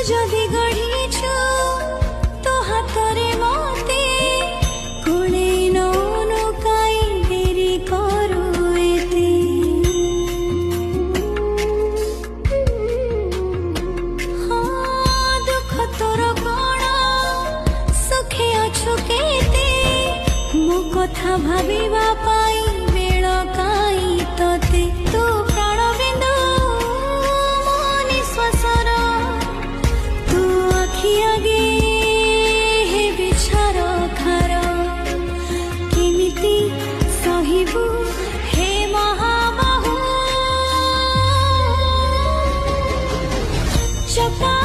যদি গঢ়িছো তো হাতরে মতে কোণে নৌকাই দেরি করো এতে দুঃখ তোর কোণ সুখে অছু কেতে মো কথা ভাবিবা পাই বেଳ কাই তোতে তু প্রাণ বিন্দু মো নিঃশ্বাসର তু আখি আগে হে বিছার খার কেমিতি সহিবু হে মহাবাহু চপা